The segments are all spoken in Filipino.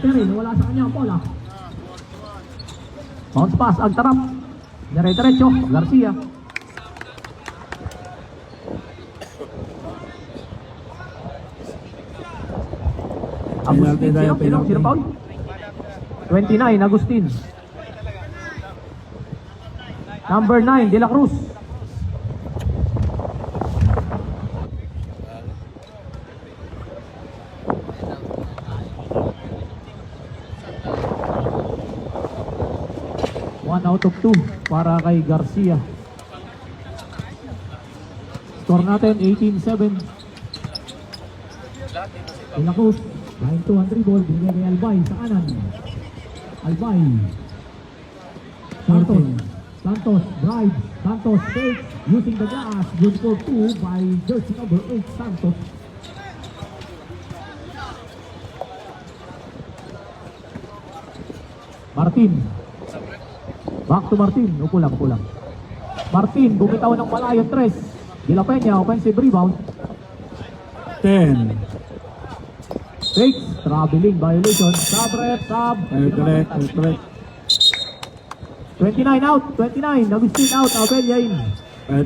Terry, nawala sa kanya ang bola. Bounce pass, Agtarap. Dire-diretso, Garcia. Agustin, sino foul? 29, Agustin. Number 9, De La Cruz. Out of 2 para kay Garcia. Score natin 18-7. De La Cruz, line to ang dribble, binigay kay Albay sa kanan. Albay. Santos drive. Santos takes using the gas. Good for 2 by jersey number 8 Santos. Martin. Back to Martin. Upo lang. Martin, bumitaw ng malayo 3. De La Peña, offensive rebound. 10. Takes, traveling violation. Sub. 29 out, 29. Agustin out, Abella in.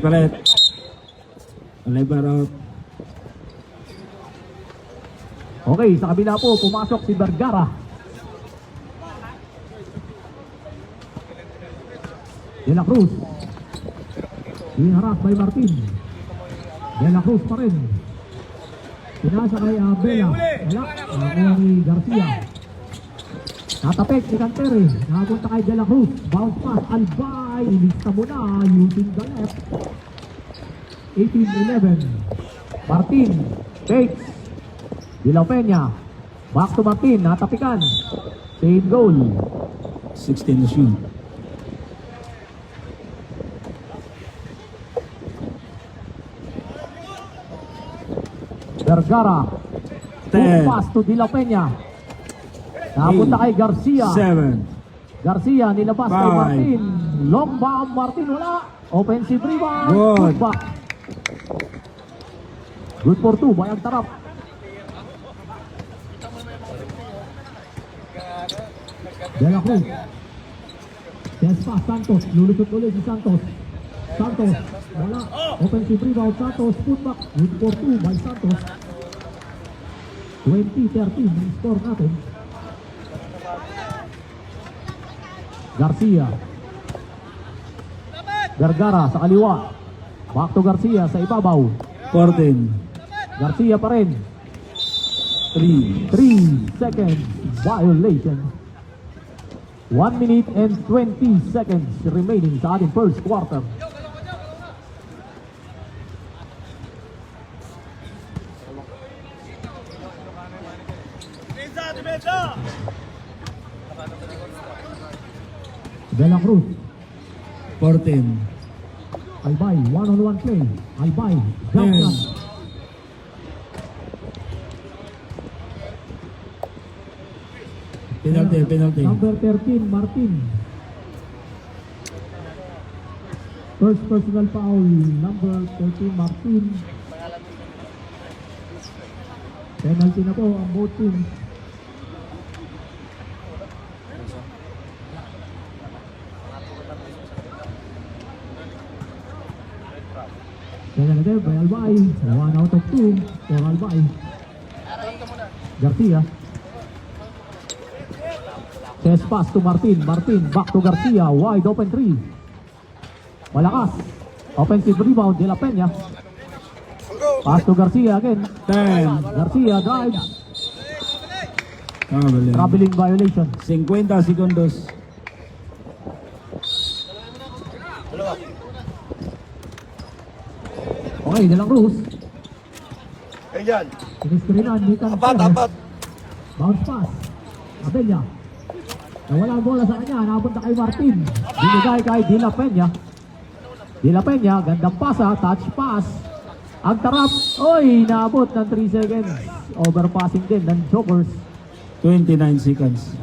Palit. Lever out. Okay, sa kabila po, pumasok si Vergara. De La Cruz. Hinaharap by Martin. De La Cruz pa rin. Pinasa kay Abela. Wala. Nakuha ni Garcia. Natapik ni Cantere. Nakapunta kay De La Cruz. Bounce pass. Albay. Ilista mo na using the left. 18-11. Martin. Takes. De La Peña. Back to Martin. Natapikan. Save goal. 16 to shoot. Vergara. 10. Pass to De La Peña. Nakapunta kay Garcia. 7. Garcia nilabas kay 5. Martin. Long bomb, Martin wala. Offensive rebound. Good. Back. Good for 2 by Agtarap. De La Cruz. Yes pass, Santos. Lulusot ulit si Santos. Santos. Wala. Offensive rebound, Santos. Putback. Good for 2 by Santos. 20-13 yung score natin. Garcia. Vergara sa kaliwa. Back to Garcia sa ibabaw. 14. Garcia pa rin. 3 seconds violation. 1 minute and 20 seconds remaining sa ating first quarter. De La Cruz. 14. Albay, one-on-one play. Albay, jump Yes. shot. Penalty. Number 13, Martin. First personal foul, number 13, Martin. Penalty na po ang both teams. Penalty by Albay. 1 out of 2 for Albay. Garcia. Chest pass to Martin. Martin back to Garcia. Wide open 3. Malakas. Offensive rebound, De La Peña. Pass to Garcia again. 10. Garcia drives. Traveling. Traveling violation. 50 segundos. Okay, De La Cruz. Ayan. Siniscreenan, Nikan Apat. Bounce pass. Abella. Nawala ang bola sa kanya. Napunta kay Martin. Binigay kay De La Peña. De La Peña, gandang pasa. Touch pass. Agtarap. Oy, naabot ng 3 seconds. Overpassing din ng Jokers. 29 seconds.